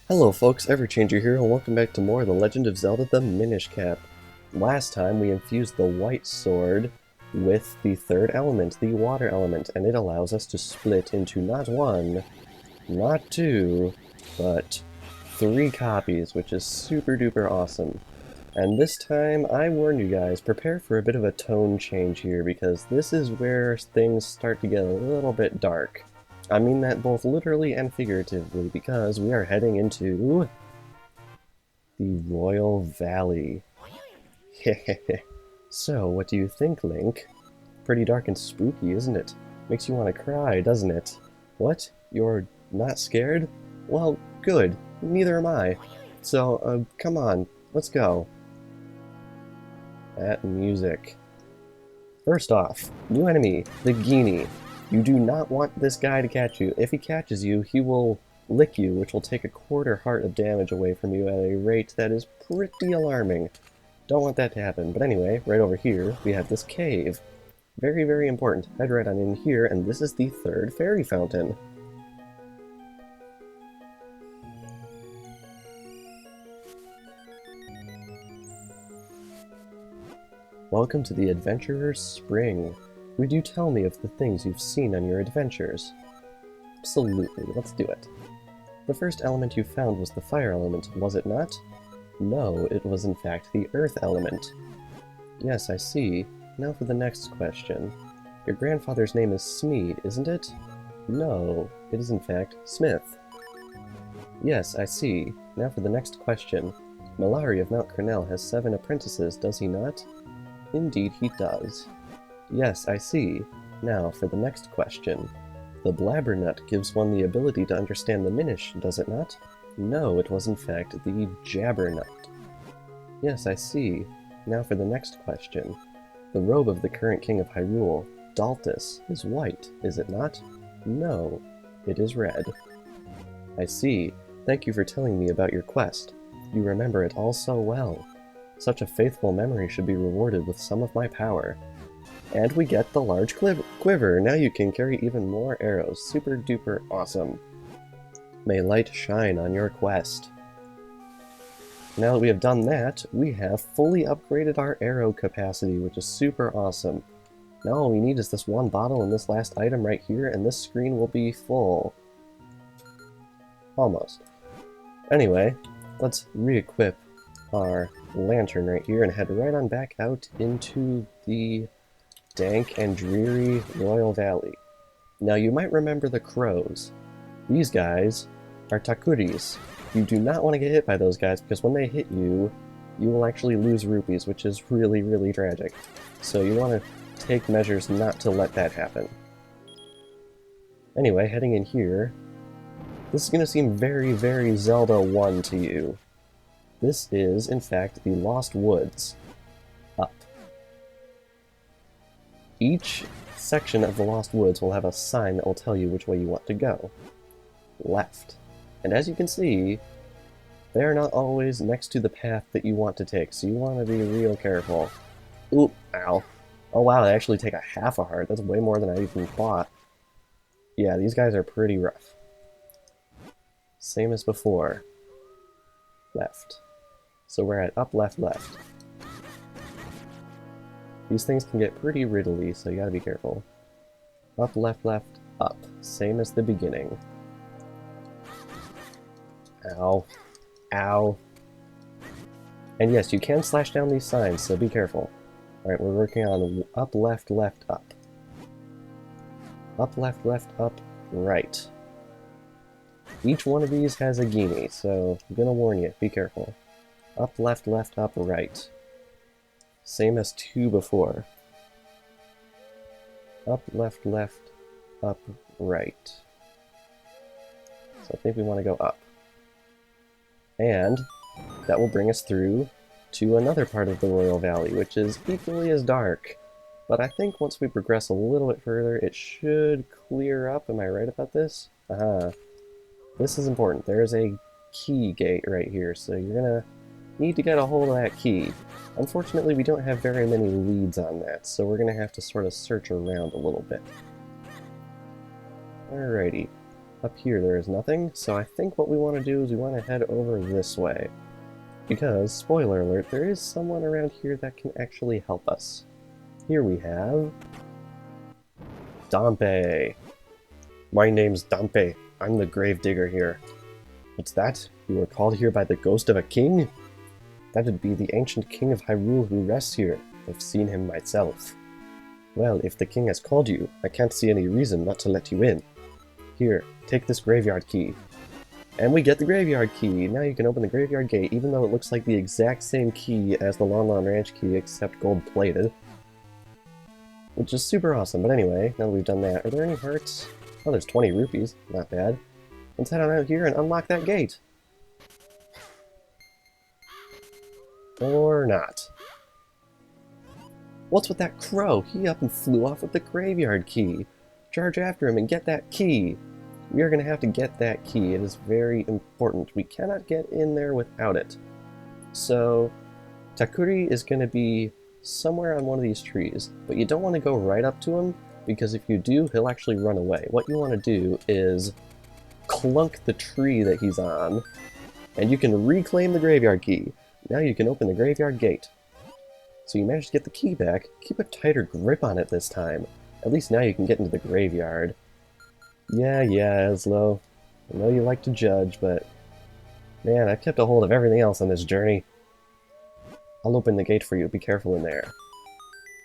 Hello folks, Everchanger here, and welcome back to more of the Legend of Zelda, the Minish Cap. Last time we infused the white sword with the third element, the water element, and it allows us to split into not one, not two, but 3 copies, which is super duper awesome. And this time, I warn you guys, prepare for a bit of a tone change here, because this is where things start to get a little bit dark. I mean that both literally and figuratively, because we are heading into the Royal Valley. So, what do you think, Link? Pretty dark and spooky, isn't it? Makes you want to cry, doesn't it? What? You're not scared? Well, good. Neither am I. So, come on, let's go. That music. First off, new enemy, the Genie. You do not want this guy to catch you. If he catches you, he will lick you, which will take a quarter heart of damage away from you at a rate that is pretty alarming. Don't want that to happen. But anyway, right over here, we have this cave. Very, very important. Head right on in here, and this is the third fairy fountain. Welcome to the Adventurer's Spring. Would you tell me of the things you've seen on your adventures? Absolutely, let's do it. The first element you found was the fire element, was it not? No, it was in fact the earth element. Yes, I see. Now for the next question. Your grandfather's name is Smeed, isn't it? No, it is in fact Smith. Yes, I see. Now for the next question. Malari of Mount Cornell has 7 apprentices, does he not? Indeed he does. Yes, I see. Now, for the next question. The Blabbernut gives one the ability to understand the Minish, does it not? No, it was in fact the Jabbernut. Yes, I see. Now for the next question. The robe of the current king of Hyrule, Daltus, is white, is it not? No, it is red. I see. Thank you for telling me about your quest. You remember it all so well. Such a faithful memory should be rewarded with some of my power. And we get the large quiver. Now you can carry even more arrows. Super duper awesome. May light shine on your quest. Now that we have done that, we have fully upgraded our arrow capacity, which is super awesome. Now all we need is this one bottle and this last item right here, and this screen will be full. Almost. Anyway, let's re-equip our lantern right here and head right on back out into the dank and dreary Royal Valley. Now you might remember the crows. These guys are takuris. You do not want to get hit by those guys because when they hit you, you will actually lose rupees, which is really, really tragic. So you want to take measures not to let that happen. Anyway, heading in here, this is going to seem very, very Zelda 1 to you. This is, in fact, the Lost Woods. Up. Each section of the Lost Woods will have a sign that will tell you which way you want to go. Left. And as you can see, they are not always next to the path that you want to take, so you want to be real careful. Oop, ow. Oh wow, they actually take a half a heart. That's way more than I even thought. Yeah, these guys are pretty rough. Same as before. Left. So we're at up, left, left. These things can get pretty riddly, so you gotta be careful. Up, left, left, up. Same as the beginning. Ow. Ow. And yes, you can slash down these signs, so be careful. Alright, we're working on up, left, left, up. Up, left, left, up, right. Each one of these has a Genie, so I'm gonna warn you, be careful. Up, left, left, up, right. Same as 2 before. Up, left, left, up, right. So I think we want to go up. And that will bring us through to another part of the Royal Valley, which is equally as dark. But I think once we progress a little bit further, it should clear up. Am I right about this? This is important. There is a key gate right here, so you're gonna need to get a hold of that key. Unfortunately, we don't have very many leads on that, so we're gonna have to sort of search around a little bit. Alrighty. Up here there is nothing, so I think what we want to do is we want to head over this way. Because, spoiler alert, there is someone around here that can actually help us. Here we have... Dampe. My name's Dampe. I'm the gravedigger here. What's that? You were called here by the ghost of a king? That'd be the ancient king of Hyrule who rests here. I've seen him myself. Well, if the king has called you, I can't see any reason not to let you in. Here, take this graveyard key. And we get the graveyard key! Now you can open the graveyard gate, even though it looks like the exact same key as the Lon Lon Ranch key, except gold-plated. Which is super awesome, but anyway, now that we've done that, are there any hearts? Oh, there's 20 rupees. Not bad. Let's head on out here and unlock that gate. Or not. What's with that crow? He up and flew off with the graveyard key. Charge after him and get that key. We are going to have to get that key. It is very important. We cannot get in there without it. So, Takuri is going to be somewhere on one of these trees, but you don't want to go right up to him, because if you do, he'll actually run away. What you want to do is clunk the tree that he's on, and you can reclaim the graveyard key. Now you can open the graveyard gate. So you managed to get the key back. Keep a tighter grip on it this time. At least now you can get into the graveyard. Yeah, Eslo. I know you like to judge, but... man, I've kept a hold of everything else on this journey. I'll open the gate for you. Be careful in there.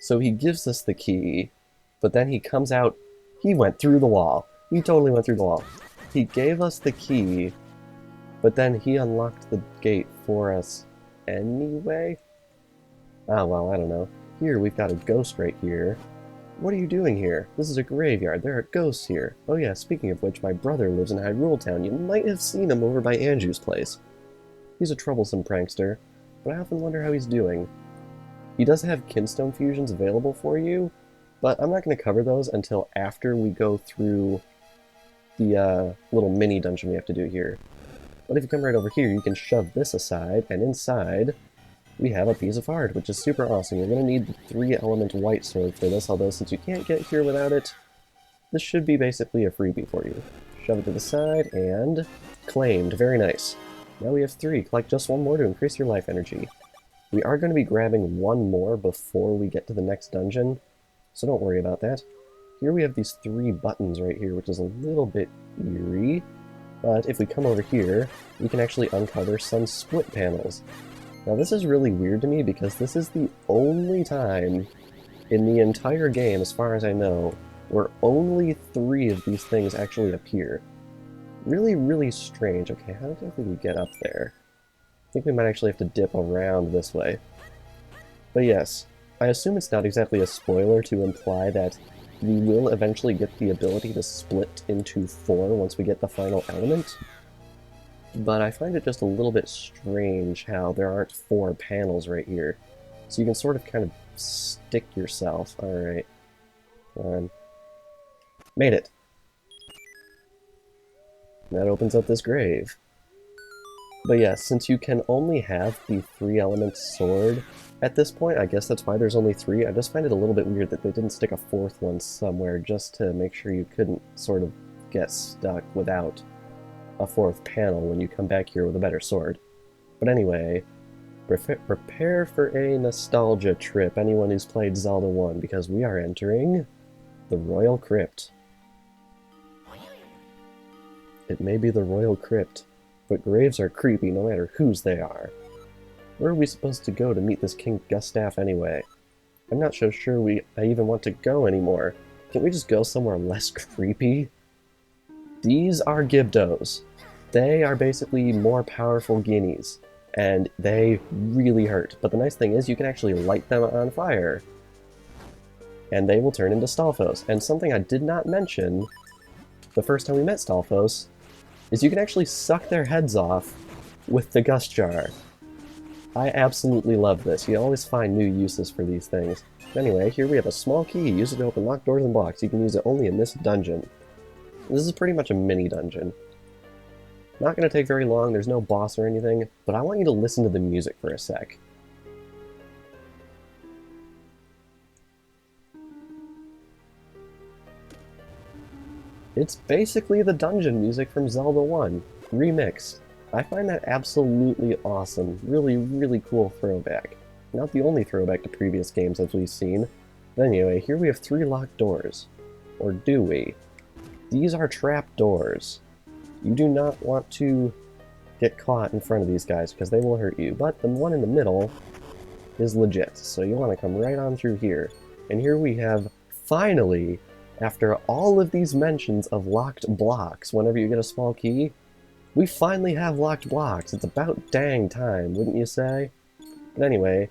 So he gives us the key, but then he comes out... he went through the wall. He totally went through the wall. He gave us the key, but then he unlocked the gate for us anyway? Ah, well, I don't know. Here, we've got a ghost right here. What are you doing here? This is a graveyard. There are ghosts here. Oh yeah, speaking of which, my brother lives in Hyrule Town. You might have seen him over by Anju's place. He's a troublesome prankster, but I often wonder how he's doing. He does have kinstone fusions available for you, but I'm not going to cover those until after we go through the little mini dungeon we have to do here. But if you come right over here, you can shove this aside, and inside we have a piece of art, which is super awesome. You're going to need the 3-element white sword for this, although since you can't get here without it, this should be basically a freebie for you. Shove it to the side, and claimed. Very nice. Now we have 3. Collect just 1 more to increase your life energy. We are going to be grabbing 1 more before we get to the next dungeon, so don't worry about that. Here we have these 3 buttons right here, which is a little bit eerie, but if we come over here, we can actually uncover some split panels. Now this is really weird to me because this is the only time in the entire game, as far as I know, where only 3 of these things actually appear. Really, really strange. Okay, how exactly do we get up there? I think we might actually have to dip around this way. But yes, I assume it's not exactly a spoiler to imply that we will eventually get the ability to split into 4 once we get the final element. But I find it just a little bit strange how there aren't 4 panels right here. So you can sort of kind of stick yourself. Alright. Made it! That opens up this grave. But yes, since you can only have the 3-element sword at this point, I guess that's why there's only 3. I just find it a little bit weird that they didn't stick a 4th one somewhere just to make sure you couldn't sort of get stuck without a 4th panel when you come back here with a better sword. But anyway, prepare for a nostalgia trip, anyone who's played Zelda 1, because we are entering the Royal Crypt. It may be the Royal Crypt, but graves are creepy no matter whose they are. Where are we supposed to go to meet this King Gustav anyway? I'm not so sure I even want to go anymore. Can't we just go somewhere less creepy? These are Gibdos. They are basically more powerful guineas, and they really hurt. But the nice thing is you can actually light them on fire, and they will turn into Stalfos. And something I did not mention the first time we met Stalfos is you can actually suck their heads off with the Gust Jar. I absolutely love this. You always find new uses for these things. Anyway, here we have a small key. Use it to open locked doors and blocks. You can use it only in this dungeon. This is pretty much a mini dungeon. Not going to take very long, there's no boss or anything, but I want you to listen to the music for a sec. It's basically the dungeon music from Zelda 1, remixed. I find that absolutely awesome. Really, really cool throwback. Not the only throwback to previous games as we've seen. But anyway, here we have 3 locked doors. Or do we? These are trap doors. You do not want to get caught in front of these guys because they will hurt you. But the one in the middle is legit, so you want to come right on through here. And here we have, finally, after all of these mentions of locked blocks, whenever you get a small key, we finally have locked blocks. It's about dang time, wouldn't you say? But anyway,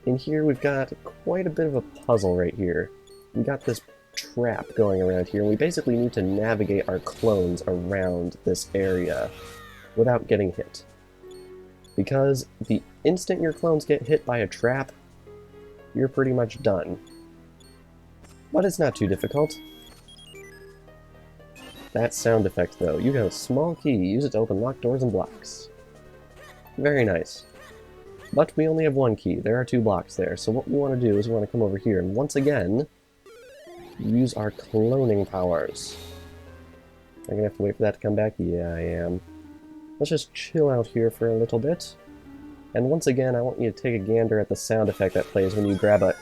in here we've got quite a bit of a puzzle right here. We got this trap going around here, and we basically need to navigate our clones around this area without getting hit. Because the instant your clones get hit by a trap, you're pretty much done. But it's not too difficult. That sound effect, though. You got a small key. Use it to open locked doors and blocks. Very nice. But we only have 1 key. There are 2 blocks there. So what we want to do is we want to come over here and once again use our cloning powers. I'm going to have to wait for that to come back? Yeah, I am. Let's just chill out here for a little bit. And once again, I want you to take a gander at the sound effect that plays when you grab a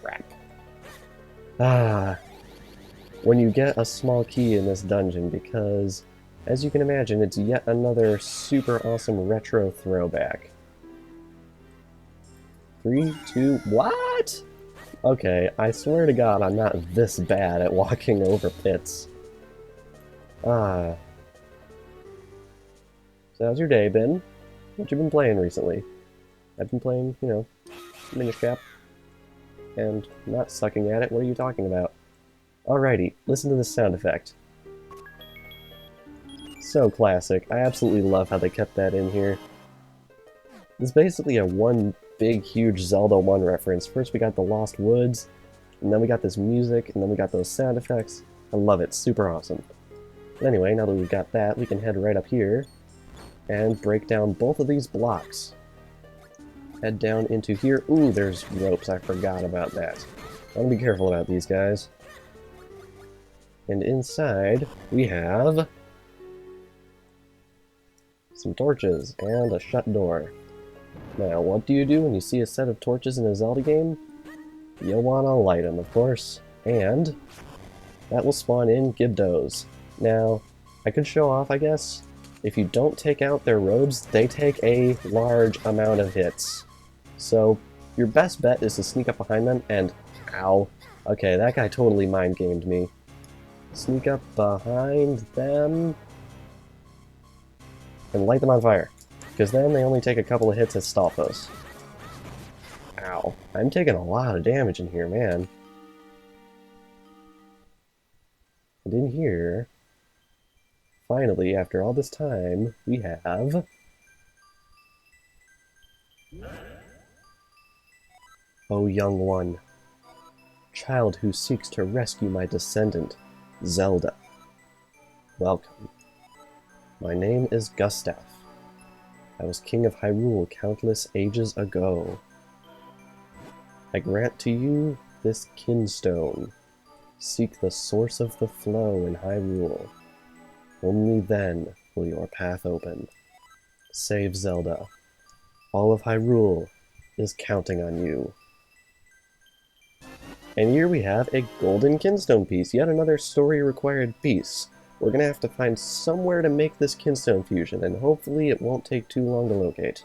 crap. When you get a small key in this dungeon, because, as you can imagine, it's yet another super awesome retro throwback. 3, 2, what? Okay, I swear to God I'm not this bad at walking over pits. So how's your day been? What you been playing recently? I've been playing, you know, Minish Cap. And not sucking at it. What are you talking about? Alrighty, listen to this sound effect. So classic. I absolutely love how they kept that in here. It's basically a one big, huge Zelda 1 reference. First we got the Lost Woods, and then we got this music, and then we got those sound effects. I love it. Super awesome. But anyway, now that we've got that, we can head right up here and break down both of these blocks. Head down into here. Ooh, there's ropes. I forgot about that. I want to be careful about these guys. And inside, we have some torches and a shut door. Now, what do you do when you see a set of torches in a Zelda game? You'll want to light them, of course. And that will spawn in Gibdos. Now, I could show off, I guess. If you don't take out their robes, they take a large amount of hits. So, your best bet is to sneak up behind them and... Ow. Okay, that guy totally mind-gamed me. Sneak up behind them... and light them on fire. Because then they only take a couple of hits as Stalfos. Ow. I'm taking a lot of damage in here, man. And in here... finally, after all this time, we have... O young one, child who seeks to rescue my descendant, Zelda. Welcome. My name is Gustav. I was king of Hyrule countless ages ago. I grant to you this kinstone. Seek the source of the flow in Hyrule. Only then will your path open. Save Zelda. All of Hyrule is counting on you. And here we have a golden kinstone piece, yet another story-required piece. We're gonna have to find somewhere to make this kinstone fusion, and hopefully it won't take too long to locate.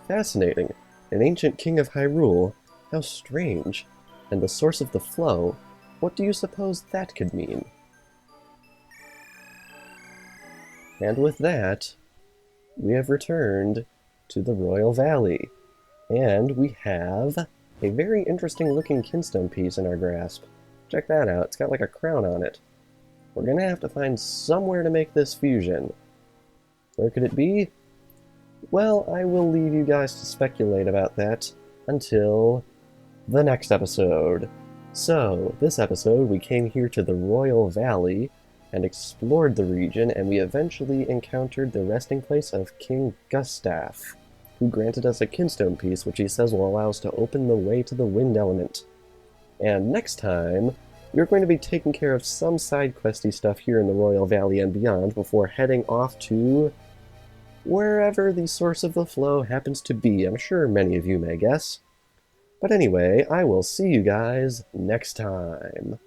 Fascinating. An ancient king of Hyrule? How strange. And the source of the flow? What do you suppose that could mean? And with that, we have returned to the Royal Valley. And we have a very interesting looking kinstone piece in our grasp. Check that out, it's got like a crown on it. We're gonna have to find somewhere to make this fusion. Where could it be? Well, I will leave you guys to speculate about that until the next episode. So, this episode we came here to the Royal Valley and explored the region, and we eventually encountered the resting place of King Gustav, who granted us a kinstone piece which he says will allow us to open the way to the wind element. And next time, We're going to be taking care of some side questy stuff here in the Royal Valley and beyond before heading off to wherever the source of the flow happens to be. I'm sure many of you may guess. But anyway, I will see you guys next time.